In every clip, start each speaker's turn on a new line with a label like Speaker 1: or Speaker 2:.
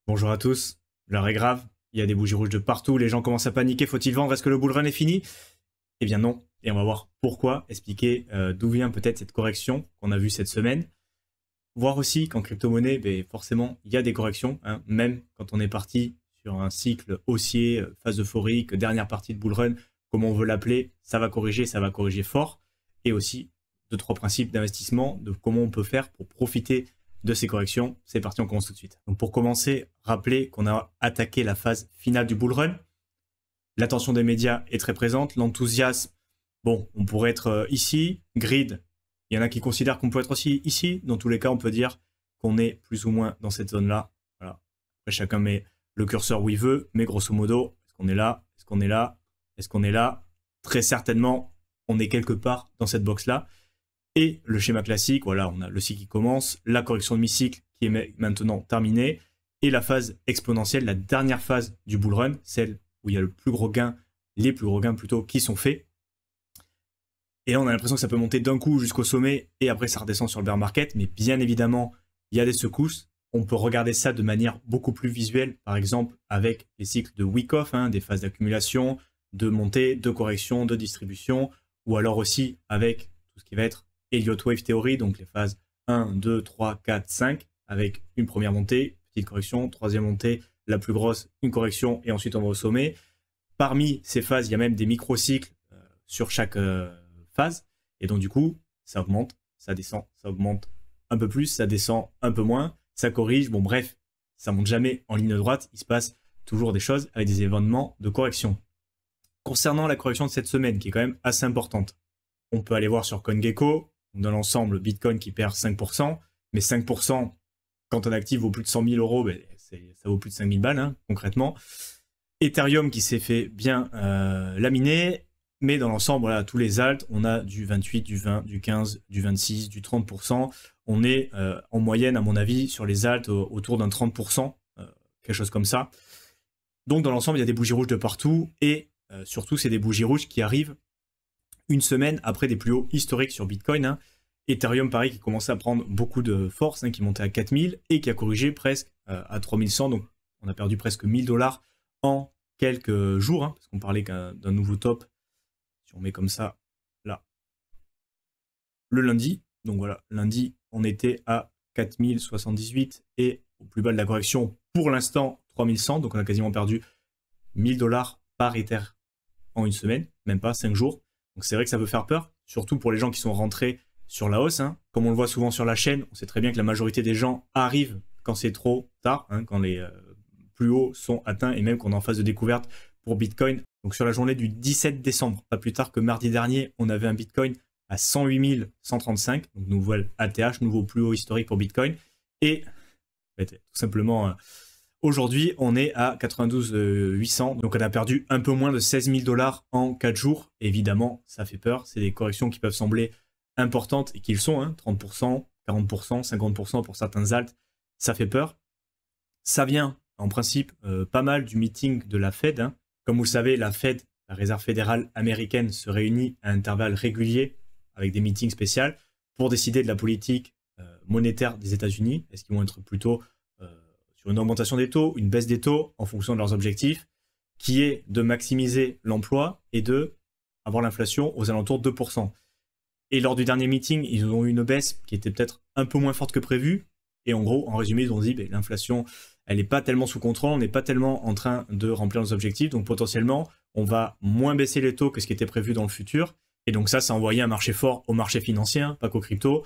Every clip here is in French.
Speaker 1: Bonjour à tous, l'heure est grave, il y a des bougies rouges de partout, les gens commencent à paniquer, faut-il vendre, est-ce que le bull run est fini? Eh bien non, et on va voir pourquoi, expliquer d'où vient peut-être cette correction qu'on a vue cette semaine. Voir aussi qu'en crypto-monnaie, forcément, il y a des corrections, hein, même quand on est parti sur un cycle haussier, phase euphorique, dernière partie de bull run, comme on veut l'appeler, ça va corriger fort, et aussi 2-3 principes d'investissement, de comment on peut faire pour profiter de ces corrections. C'est parti, on commence tout de suite. Donc pour commencer, rappelez qu'on a attaqué la phase finale du bull run. L'attention des médias est très présente, l'enthousiasme, bon, on pourrait être ici, grid, il y en a qui considèrent qu'on peut être aussi ici. Dans tous les cas, on peut dire qu'on est plus ou moins dans cette zone-là. Voilà. Après, chacun met le curseur où il veut, mais grosso modo, est-ce qu'on est là? Est-ce qu'on est là? Est-ce qu'on est là? Très certainement, on est quelque part dans cette box-là. Et le schéma classique, voilà, on a le cycle qui commence, la correction de mi-cycle qui est maintenant terminée, et la phase exponentielle, la dernière phase du bull run, celle où il y a le plus gros gain, les plus gros gains plutôt, qui sont faits. Et là, on a l'impression que ça peut monter d'un coup jusqu'au sommet, et après ça redescend sur le bear market, mais bien évidemment, il y a des secousses. On peut regarder ça de manière beaucoup plus visuelle, par exemple avec les cycles de Wyckoff, hein, des phases d'accumulation, de montée, de correction, de distribution, ou alors aussi avec tout ce qui va être Elliott Wave Theory, donc les phases 1, 2, 3, 4, 5, avec une première montée, petite correction, troisième montée, la plus grosse, une correction, et ensuite on va au sommet. Parmi ces phases, il y a même des micro-cycles sur chaque phase, et donc du coup, ça augmente, ça descend, ça augmente un peu plus, ça descend un peu moins, ça corrige, bon bref, ça monte jamais en ligne droite, il se passe toujours des choses avec des événements de correction. Concernant la correction de cette semaine, qui est quand même assez importante, on peut aller voir sur CoinGecko, dans l'ensemble, Bitcoin qui perd 5%, mais 5%, quand un actif vaut plus de 100 000 euros, ça vaut plus de 5 000 balles, hein, concrètement. Ethereum qui s'est fait bien laminer, mais dans l'ensemble, voilà, tous les alts, on a du 28, du 20, du 15, du 26, du 30%. On est en moyenne, à mon avis, sur les alts autour d'un 30%, quelque chose comme ça. Donc dans l'ensemble, il y a des bougies rouges de partout, et surtout, c'est des bougies rouges qui arrivent une semaine après des plus hauts historiques sur Bitcoin. Hein. Ethereum, pareil, qui commençait à prendre beaucoup de force, hein, qui montait à 4000 et qui a corrigé presque à 3100. Donc, on a perdu presque 1000 $ en quelques jours, hein, parce qu'on parlait d'un nouveau top. Si on met comme ça, là, le lundi. Donc voilà, lundi, on était à 4078 et au plus bas de la correction, pour l'instant, 3100. Donc, on a quasiment perdu 1000 $ par Ether en une semaine, même pas 5 jours. Donc c'est vrai que ça peut faire peur, surtout pour les gens qui sont rentrés sur la hausse. Hein. Comme on le voit souvent sur la chaîne, on sait très bien que la majorité des gens arrivent quand c'est trop tard, hein, quand les plus hauts sont atteints et même qu'on est en phase de découverte pour Bitcoin. Donc sur la journée du 17 décembre, pas plus tard que mardi dernier, on avait un Bitcoin à 108 135, donc nouvel ATH, nouveau plus haut historique pour Bitcoin. Et tout simplement... aujourd'hui, on est à 92 800, donc on a perdu un peu moins de 16 000 $ en 4 jours. Évidemment, ça fait peur. C'est des corrections qui peuvent sembler importantes et qui le sont, hein, 30%, 40%, 50% pour certains alts. Ça fait peur. Ça vient, en principe, pas mal du meeting de la Fed. Hein. Comme vous le savez, la Fed, la Réserve fédérale américaine, se réunit à intervalles réguliers avec des meetings spéciaux pour décider de la politique monétaire des États-Unis. Est-ce qu'ils vont être plutôt... sur une augmentation des taux, une baisse des taux en fonction de leurs objectifs, qui est de maximiser l'emploi et de avoir l'inflation aux alentours de 2%. Et lors du dernier meeting, ils ont eu une baisse qui était peut-être un peu moins forte que prévu. Et en gros, en résumé, ils ont dit l'inflation, elle n'est pas tellement sous contrôle, on n'est pas tellement en train de remplir nos objectifs. Donc potentiellement, on va moins baisser les taux que ce qui était prévu dans le futur. Et donc ça a envoyé un marché fort au marché financier, hein, pas qu'aux crypto.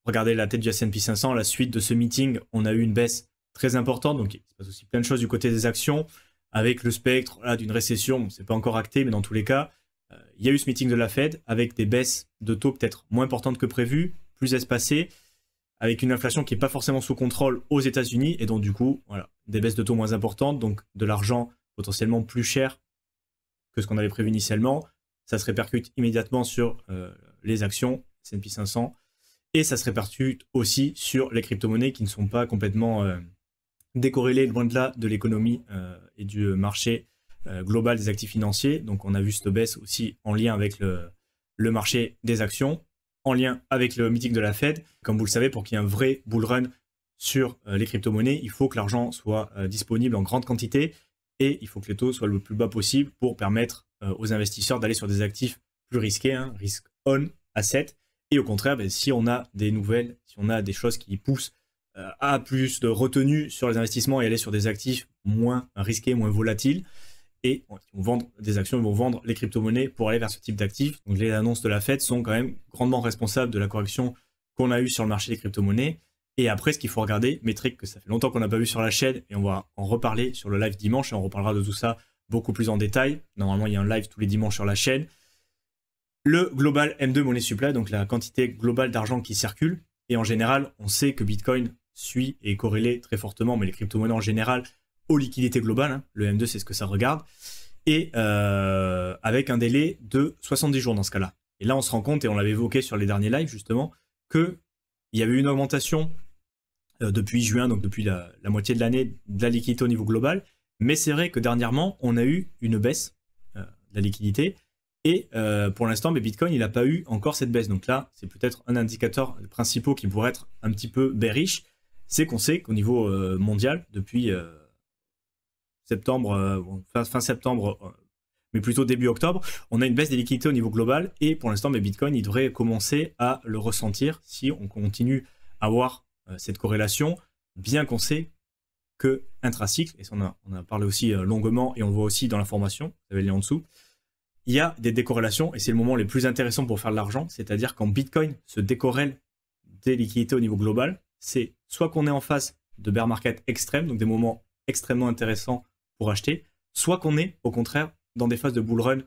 Speaker 1: Regardez la tête du S&P 500, la suite de ce meeting, on a eu une baisse très importante, donc il se passe aussi plein de choses du côté des actions, avec le spectre d'une récession, bon, c'est pas encore acté, mais dans tous les cas, il y a eu ce meeting de la Fed, avec des baisses de taux peut-être moins importantes que prévu, plus espacées, avec une inflation qui n'est pas forcément sous contrôle aux États-Unis, et donc du coup, voilà, des baisses de taux moins importantes, donc de l'argent potentiellement plus cher que ce qu'on avait prévu initialement, ça se répercute immédiatement sur les actions, S&P 500, et ça se répercute aussi sur les crypto-monnaies qui ne sont pas complètement décorrélées, loin de là, de l'économie et du marché global des actifs financiers. Donc on a vu cette baisse aussi en lien avec le marché des actions, en lien avec le meeting de la Fed. Comme vous le savez, pour qu'il y ait un vrai bull run sur les crypto-monnaies, il faut que l'argent soit disponible en grande quantité et il faut que les taux soient le plus bas possible pour permettre aux investisseurs d'aller sur des actifs plus risqués, hein, risk on asset. Et au contraire, si on a des nouvelles, si on a des choses qui poussent à plus de retenue sur les investissements et aller sur des actifs moins risqués, moins volatiles, et ils vont vendre des actions, ils vont vendre les crypto-monnaies pour aller vers ce type d'actifs. Donc les annonces de la Fed sont quand même grandement responsables de la correction qu'on a eue sur le marché des crypto-monnaies. Et après, ce qu'il faut regarder, métrique que ça fait longtemps qu'on n'a pas vu sur la chaîne, et on va en reparler sur le live dimanche, et on reparlera de tout ça beaucoup plus en détail. Normalement, il y a un live tous les dimanches sur la chaîne. Le Global M2 Money Supply, donc la quantité globale d'argent qui circule. Et en général, on sait que Bitcoin suit et est corrélé très fortement, mais les crypto-monnaies en général, aux liquidités globales, hein. Le M2, c'est ce que ça regarde, et avec un délai de 70 jours dans ce cas-là. Et là, on se rend compte, et on l'avait évoqué sur les derniers lives, justement, qu'il y avait eu une augmentation depuis juin, donc depuis la moitié de l'année, de la liquidité au niveau global. Mais c'est vrai que dernièrement, on a eu une baisse de la liquidité, et pour l'instant, Bitcoin, il n'a pas eu encore cette baisse. Donc là, c'est peut-être un indicateur principal qui pourrait être un petit peu bearish, c'est qu'on sait qu'au niveau mondial, depuis septembre, fin septembre, mais plutôt début octobre, on a une baisse des liquidités au niveau global, et pour l'instant, Bitcoin, il devrait commencer à le ressentir si on continue à avoir cette corrélation, bien qu'on sait que intracycle, et ça on a parlé aussi longuement, et on le voit aussi dans l'information, vous avez le lien en dessous, il y a des décorrélations, et c'est le moment le plus intéressant pour faire de l'argent, c'est-à-dire quand Bitcoin se décorrèle des liquidités au niveau global, c'est soit qu'on est en face de bear market extrême, donc des moments extrêmement intéressants pour acheter, soit qu'on est au contraire dans des phases de bull run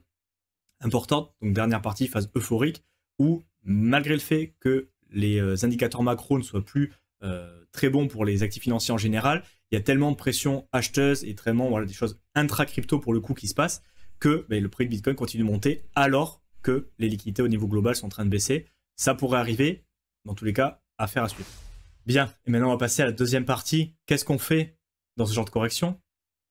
Speaker 1: importantes, donc dernière partie, phase euphorique, où malgré le fait que les indicateurs macro ne soient plus très bons pour les actifs financiers en général, il y a tellement de pression acheteuse et tellement des choses intra-crypto pour le coup qui se passent, que le prix de Bitcoin continue de monter alors que les liquidités au niveau global sont en train de baisser. Ça pourrait arriver, dans tous les cas, affaire à suivre. Bien, et maintenant on va passer à la deuxième partie. Qu'est-ce qu'on fait dans ce genre de correction?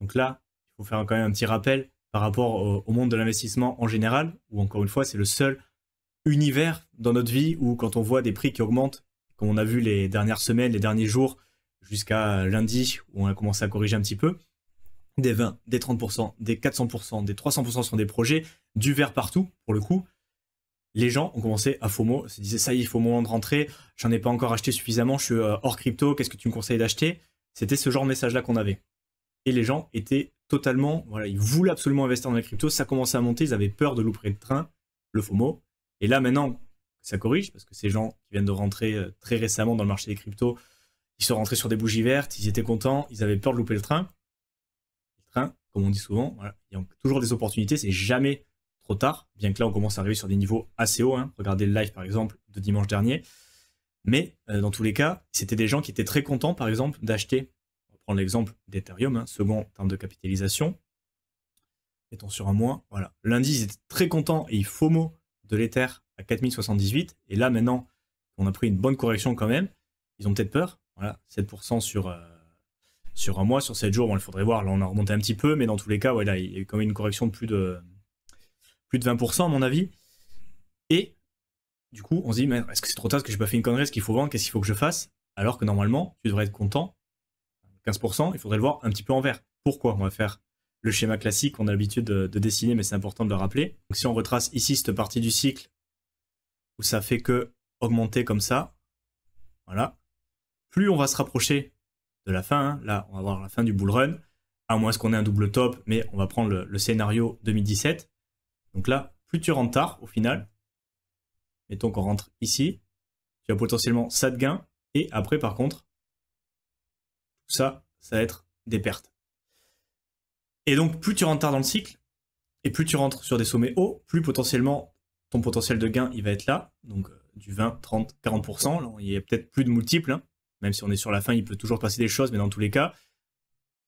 Speaker 1: Donc là, il faut faire quand même un petit rappel par rapport au monde de l'investissement en général, où encore une fois, c'est le seul univers dans notre vie où quand on voit des prix qui augmentent, comme on a vu les dernières semaines, les derniers jours, jusqu'à lundi, où on a commencé à corriger un petit peu, des 20, des 30%, des 400%, des 300% sur des projets, du vert partout, pour le coup. Les gens ont commencé à FOMO, se disaient ça y est, il faut au moment de rentrer, j'en ai pas encore acheté suffisamment, je suis hors crypto, qu'est-ce que tu me conseilles d'acheter? C'était ce genre de message-là qu'on avait. Et les gens étaient totalement, ils voulaient absolument investir dans les cryptos, ça commençait à monter, ils avaient peur de louper le train, le FOMO. Et là maintenant, ça corrige, parce que ces gens qui viennent de rentrer très récemment dans le marché des cryptos, ils sont rentrés sur des bougies vertes, ils étaient contents, ils avaient peur de louper le train. Comme on dit souvent, il y a toujours des opportunités, c'est jamais trop tard, bien que là on commence à arriver sur des niveaux assez hauts, hein. Regardez le live par exemple de dimanche dernier, mais dans tous les cas, c'était des gens qui étaient très contents par exemple d'acheter, on va prendre l'exemple d'Ethereum, hein, second en termes de capitalisation, mettons sur un mois, voilà, lundi ils étaient très contents et ils FOMO de l'Ether à 4078, et là maintenant on a pris une bonne correction quand même, ils ont peut-être peur, voilà, 7% sur un mois, sur 7 jours, il faudrait voir, là on a remonté un petit peu, mais dans tous les cas, là, il y a eu quand même une correction de plus de 20% à mon avis. Et du coup, on se dit, mais est-ce que c'est trop tard, est-ce que j'ai pas fait une connerie, est-ce qu'il faut vendre, qu'est-ce qu'il faut que je fasse? Alors que normalement, tu devrais être content, 15%, il faudrait le voir un petit peu en vert. Pourquoi? On va faire le schéma classique qu'on a l'habitude de dessiner, mais c'est important de le rappeler. Donc si on retrace ici cette partie du cycle, où ça fait que augmenter comme ça, voilà, plus on va se rapprocher de la fin, hein. Là on va voir la fin du bull run, à moins qu'on ait un double top, mais on va prendre le scénario 2017. Donc là, plus tu rentres tard au final, mettons qu'on rentre ici, tu as potentiellement ça de gain, et après par contre, tout ça, ça va être des pertes. Et donc plus tu rentres tard dans le cycle, et plus tu rentres sur des sommets hauts, plus potentiellement ton potentiel de gain il va être là, donc du 20, 30, 40%, là, il y a peut-être plus de multiples, hein. Même si on est sur la fin, il peut toujours passer des choses, mais dans tous les cas,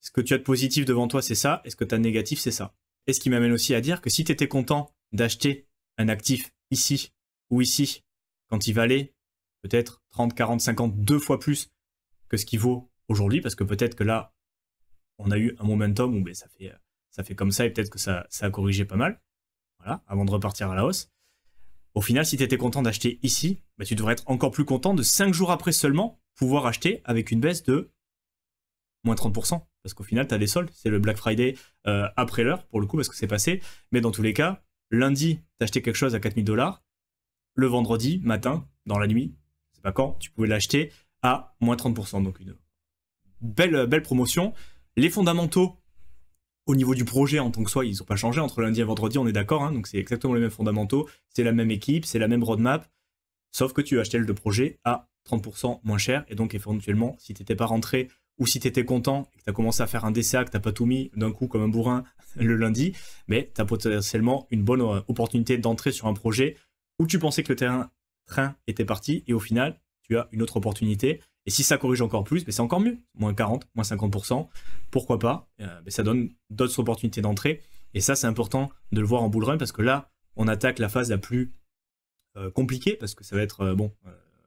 Speaker 1: ce que tu as de positif devant toi, c'est ça, et ce que tu as de négatif, c'est ça. Et ce qui m'amène aussi à dire que si tu étais content d'acheter un actif ici ou ici, quand il valait peut-être 30, 40, 50, 2 fois plus que ce qu'il vaut aujourd'hui, parce que peut-être que là, on a eu un momentum où ça fait comme ça, et peut-être que ça a corrigé pas mal, voilà, avant de repartir à la hausse. Au final, si tu étais content d'acheter ici, bah, tu devrais être encore plus content de 5 jours après seulement pouvoir acheter avec une baisse de moins 30%. Parce qu'au final, tu as des soldes. C'est le Black Friday après l'heure, pour le coup, parce que c'est passé. Mais dans tous les cas, lundi, tu acheté quelque chose à 4 000 $. Le vendredi matin, dans la nuit, je sais pas quand, tu pouvais l'acheter à moins 30%. Donc une belle promotion. Les fondamentaux au niveau du projet en tant que soi, ils n'ont pas changé entre lundi et vendredi, on est d'accord, hein, donc c'est exactement les mêmes fondamentaux, c'est la même équipe, c'est la même roadmap, sauf que tu as acheté le projet à 30% moins cher, et donc éventuellement, si tu n'étais pas rentré ou si tu étais content et que tu as commencé à faire un DCA, que tu n'as pas tout mis d'un coup comme un bourrin le lundi, mais tu as potentiellement une bonne opportunité d'entrer sur un projet où tu pensais que le train était parti, et au final, tu as une autre opportunité. Et si ça corrige encore plus, c'est encore mieux. Moins 40, moins 50%, pourquoi pas. Ça donne d'autres opportunités d'entrée. Et ça, c'est important de le voir en bull run parce que là, on attaque la phase la plus compliquée parce que ça va être,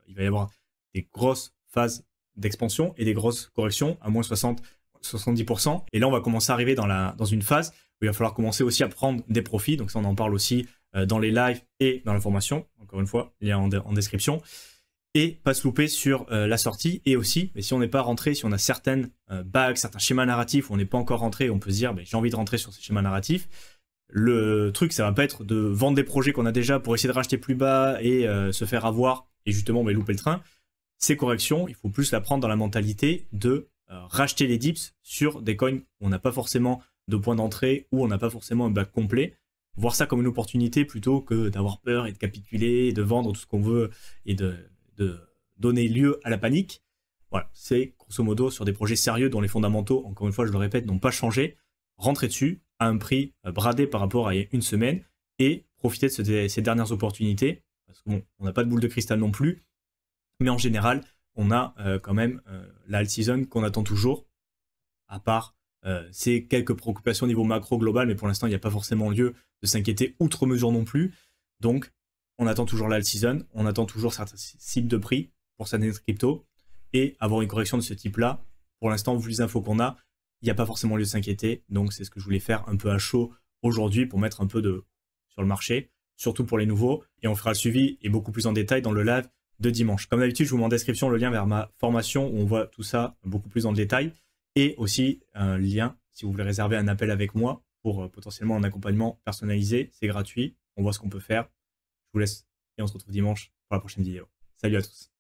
Speaker 1: il va y avoir des grosses phases d'expansion et des grosses corrections à moins 60, 70%. Et là, on va commencer à arriver dans une phase où il va falloir commencer aussi à prendre des profits. Donc ça, on en parle aussi dans les lives et dans la formation. Encore une fois, lien en description. Et pas se louper sur la sortie. Et aussi, si on n'est pas rentré, si on a certaines bagues, certains schémas narratifs où on n'est pas encore rentré, on peut se dire j'ai envie de rentrer sur ces schémas narratifs. Le truc, ça va pas être de vendre des projets qu'on a déjà pour essayer de racheter plus bas et se faire avoir et justement louper le train. Ces corrections, il faut plus la prendre dans la mentalité de racheter les dips sur des coins où on n'a pas forcément de point d'entrée, où on n'a pas forcément un bac complet. Voir ça comme une opportunité plutôt que d'avoir peur et de capituler, et de vendre tout ce qu'on veut et de donner lieu à la panique. Voilà, c'est grosso modo sur des projets sérieux dont les fondamentaux, encore une fois, je le répète, n'ont pas changé. Rentrer dessus à un prix bradé par rapport à une semaine et profiter de ces dernières opportunités. Parce que on n'a pas de boule de cristal non plus, mais en général, on a quand même la alt season qu'on attend toujours, à part ces quelques préoccupations au niveau macro global, mais pour l'instant, il n'y a pas forcément lieu de s'inquiéter outre mesure non plus. Donc, on attend toujours la alt season, on attend toujours certains cibles de prix pour certaines cryptos, et avoir une correction de ce type-là, pour l'instant, vu les infos qu'on a, il n'y a pas forcément lieu de s'inquiéter. Donc, c'est ce que je voulais faire un peu à chaud aujourd'hui pour mettre un peu sur le marché, surtout pour les nouveaux, et on fera le suivi et beaucoup plus en détail dans le live de dimanche. Comme d'habitude, je vous mets en description le lien vers ma formation où on voit tout ça beaucoup plus en détail, et aussi un lien si vous voulez réserver un appel avec moi pour potentiellement un accompagnement personnalisé. C'est gratuit, on voit ce qu'on peut faire. Je vous laisse et on se retrouve dimanche pour la prochaine vidéo. Salut à tous.